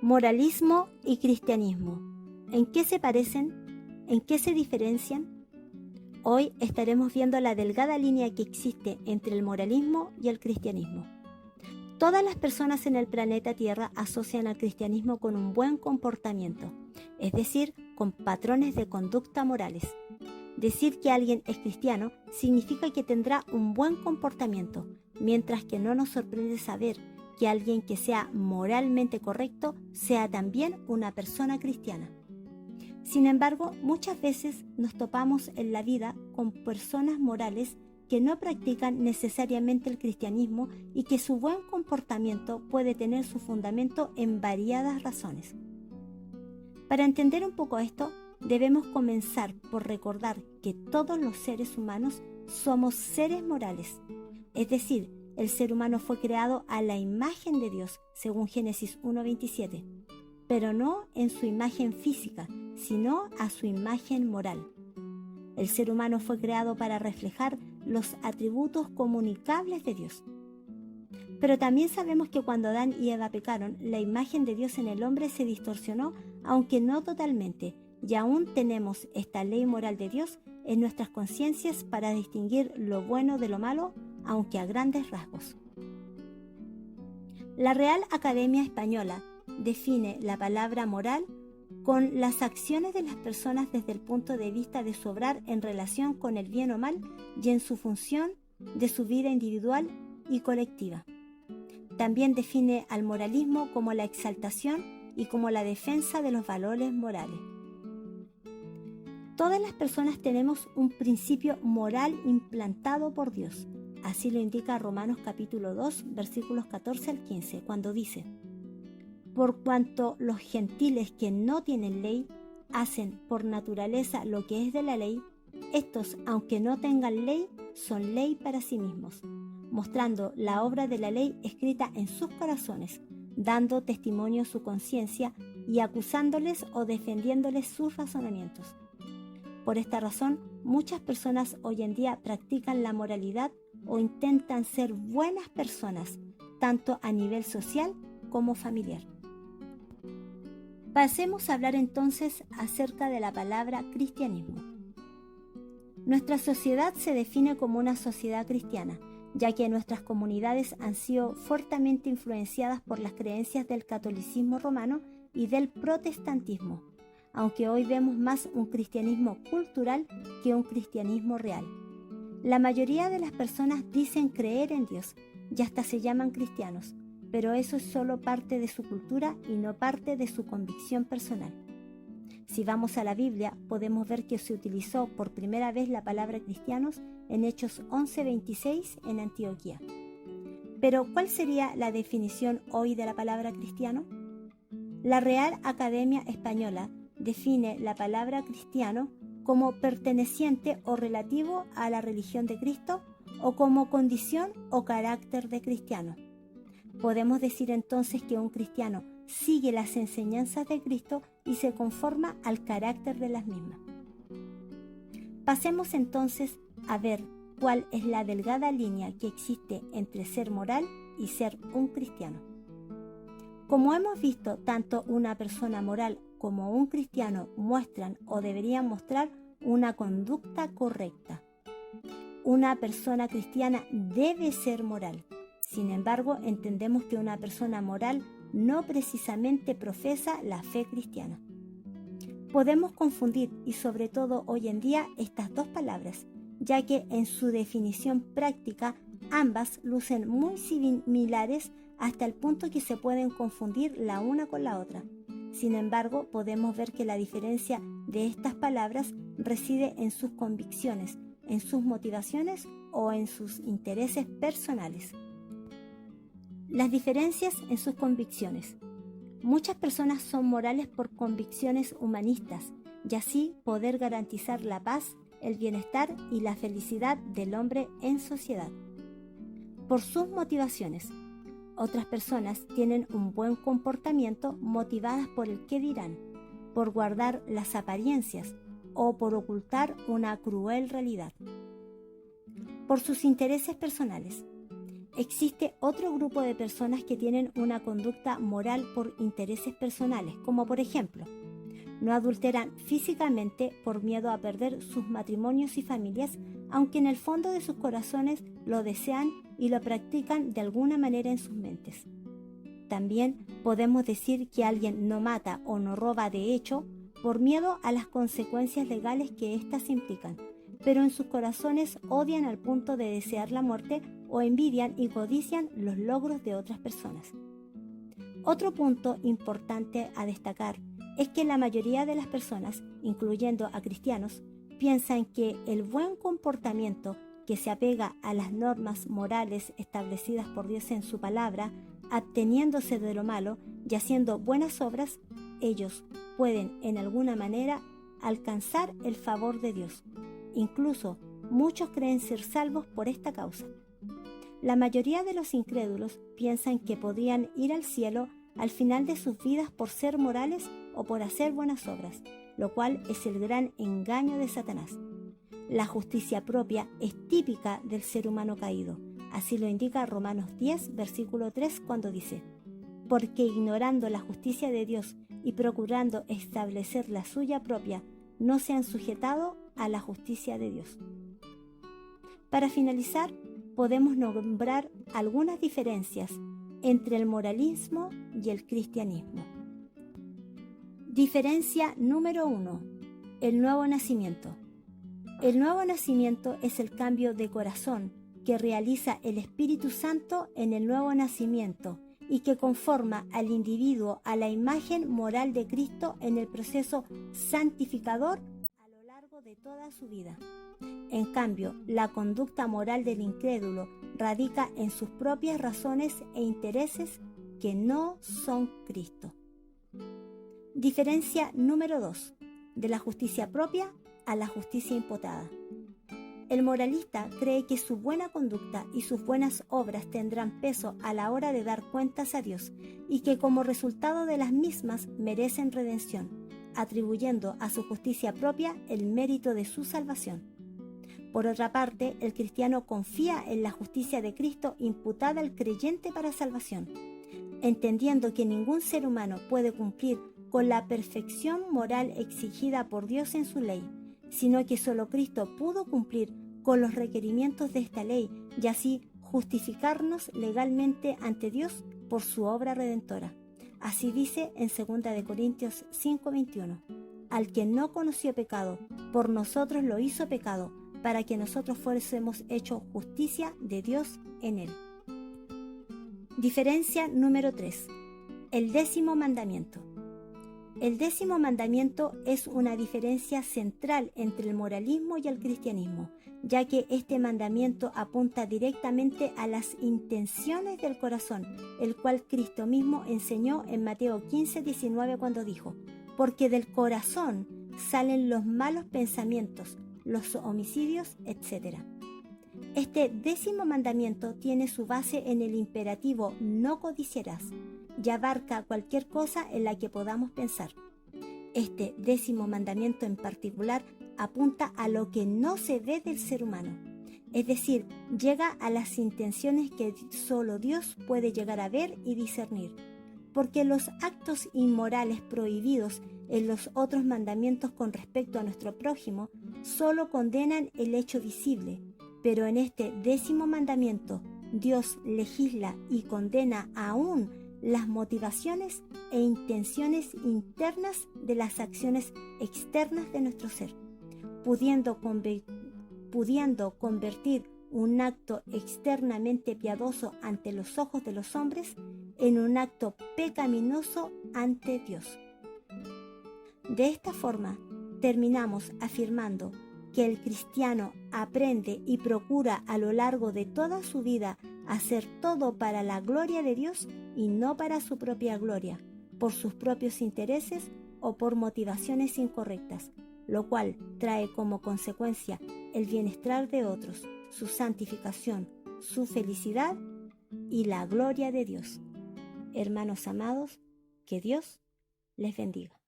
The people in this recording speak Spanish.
Moralismo y cristianismo. ¿En qué se parecen? ¿En qué se diferencian? Hoy estaremos viendo la delgada línea que existe entre el moralismo y el cristianismo. Todas las personas en el planeta Tierra asocian al cristianismo con un buen comportamiento, es decir, con patrones de conducta morales. Decir que alguien es cristiano significa que tendrá un buen comportamiento, mientras que no nos sorprende saber que alguien que sea moralmente correcto sea también una persona cristiana. Sin embargo, muchas veces nos topamos en la vida con personas morales que no practican necesariamente el cristianismo y que su buen comportamiento puede tener su fundamento en variadas razones. Para entender un poco esto, debemos comenzar por recordar que todos los seres humanos somos seres morales, es decir, el ser humano fue creado a la imagen de Dios, según Génesis 1:27, pero no en su imagen física, sino a su imagen moral. El ser humano fue creado para reflejar los atributos comunicables de Dios. Pero también sabemos que cuando Adán y Eva pecaron, la imagen de Dios en el hombre se distorsionó, aunque no totalmente, y aún tenemos esta ley moral de Dios en nuestras conciencias para distinguir lo bueno de lo malo, aunque a grandes rasgos. La Real Academia Española define la palabra moral con las acciones de las personas desde el punto de vista de su obrar en relación con el bien o mal y en su función de su vida individual y colectiva. También define al moralismo como la exaltación y como la defensa de los valores morales. Todas las personas tenemos un principio moral implantado por Dios. Así lo indica Romanos capítulo 2, versículos 14 al 15, cuando dice: por cuanto los gentiles que no tienen ley hacen por naturaleza lo que es de la ley, estos, aunque no tengan ley, son ley para sí mismos, mostrando la obra de la ley escrita en sus corazones, dando testimonio su conciencia y acusándoles o defendiéndoles sus razonamientos. Por esta razón, muchas personas hoy en día practican la moralidad o intentan ser buenas personas, tanto a nivel social como familiar. Pasemos a hablar entonces acerca de la palabra cristianismo. Nuestra sociedad se define como una sociedad cristiana, ya que nuestras comunidades han sido fuertemente influenciadas por las creencias del catolicismo romano y del protestantismo, aunque hoy vemos más un cristianismo cultural que un cristianismo real. La mayoría de las personas dicen creer en Dios y hasta se llaman cristianos, pero eso es solo parte de su cultura y no parte de su convicción personal. Si vamos a la Biblia, podemos ver que se utilizó por primera vez la palabra cristianos en Hechos 11:26 en Antioquía. Pero, ¿cuál sería la definición hoy de la palabra cristiano? La Real Academia Española define la palabra cristiano como perteneciente o relativo a la religión de Cristo o como condición o carácter de cristiano. Podemos decir entonces que un cristiano sigue las enseñanzas de Cristo y se conforma al carácter de las mismas. Pasemos entonces a ver cuál es la delgada línea que existe entre ser moral y ser un cristiano. Como hemos visto, tanto una persona moral como un cristiano muestran o deberían mostrar una conducta correcta. Una persona cristiana debe ser moral. Sin embargo, entendemos que una persona moral no precisamente profesa la fe cristiana. Podemos confundir, y sobre todo hoy en día, estas dos palabras, ya que en su definición práctica ambas lucen muy similares hasta el punto que se pueden confundir la una con la otra. Sin embargo, podemos ver que la diferencia de estas palabras reside en sus convicciones, en sus motivaciones o en sus intereses personales. Las diferencias en sus convicciones. Muchas personas son morales por convicciones humanistas y así poder garantizar la paz, el bienestar y la felicidad del hombre en sociedad. Por sus motivaciones. Otras personas tienen un buen comportamiento motivadas por el qué dirán, por guardar las apariencias o por ocultar una cruel realidad. Por sus intereses personales. Existe otro grupo de personas que tienen una conducta moral por intereses personales, como por ejemplo, no adulteran físicamente por miedo a perder sus matrimonios y familias, aunque en el fondo de sus corazones lo desean y lo practican de alguna manera en sus mentes. También podemos decir que alguien no mata o no roba de hecho por miedo a las consecuencias legales que éstas implican, pero en sus corazones odian al punto de desear la muerte o envidian y codician los logros de otras personas. Otro punto importante a destacar es que la mayoría de las personas, incluyendo a cristianos, piensan que el buen comportamiento que se apega a las normas morales establecidas por Dios en su palabra, absteniéndose de lo malo y haciendo buenas obras, ellos pueden en alguna manera alcanzar el favor de Dios. Incluso muchos creen ser salvos por esta causa. La mayoría de los incrédulos piensan que podrían ir al cielo al final de sus vidas por ser morales o por hacer buenas obras, lo cual es el gran engaño de Satanás. La justicia propia es típica del ser humano caído. Así lo indica Romanos 10, versículo 3, cuando dice: porque ignorando la justicia de Dios y procurando establecer la suya propia, no se han sujetado a la justicia de Dios. Para finalizar, podemos nombrar algunas diferencias entre el moralismo y el cristianismo. Diferencia número 1. El nuevo nacimiento. El nuevo nacimiento es el cambio de corazón que realiza el Espíritu Santo en el nuevo nacimiento y que conforma al individuo a la imagen moral de Cristo en el proceso santificador a lo largo de toda su vida. En cambio, la conducta moral del incrédulo radica en sus propias razones e intereses que no son Cristo. Diferencia número 2. De la justicia propia a la justicia imputada. El moralista cree que su buena conducta y sus buenas obras tendrán peso a la hora de dar cuentas a Dios y que como resultado de las mismas merecen redención, atribuyendo a su justicia propia el mérito de su salvación. Por otra parte, el cristiano confía en la justicia de Cristo imputada al creyente para salvación, entendiendo que ningún ser humano puede cumplir con la perfección moral exigida por Dios en su ley, sino que solo Cristo pudo cumplir con los requerimientos de esta ley y así justificarnos legalmente ante Dios por su obra redentora. Así dice en 2 Corintios 5:21, al que no conoció pecado, por nosotros lo hizo pecado, para que nosotros fuésemos hechos justicia de Dios en él. Diferencia número 3. El 10º mandamiento. El 10º mandamiento es una diferencia central entre el moralismo y el cristianismo, ya que este mandamiento apunta directamente a las intenciones del corazón, el cual Cristo mismo enseñó en Mateo 15:19 cuando dijo: porque del corazón salen los malos pensamientos, los homicidios, etc. Este 10º mandamiento tiene su base en el imperativo no codiciarás y abarca cualquier cosa en la que podamos pensar. Este 10º mandamiento en particular apunta a lo que no se ve del ser humano, es decir, llega a las intenciones que solo Dios puede llegar a ver y discernir, porque los actos inmorales prohibidos en los otros mandamientos con respecto a nuestro prójimo solo condenan el hecho visible, pero en este 10º mandamiento Dios legisla y condena aún las motivaciones e intenciones internas de las acciones externas de nuestro ser, pudiendo convertir un acto externamente piadoso ante los ojos de los hombres en un acto pecaminoso ante Dios. De esta forma, terminamos afirmando que el cristiano aprende y procura a lo largo de toda su vida hacer todo para la gloria de Dios y no para su propia gloria, por sus propios intereses o por motivaciones incorrectas, lo cual trae como consecuencia el bienestar de otros, su santificación, su felicidad y la gloria de Dios. Hermanos amados, que Dios les bendiga.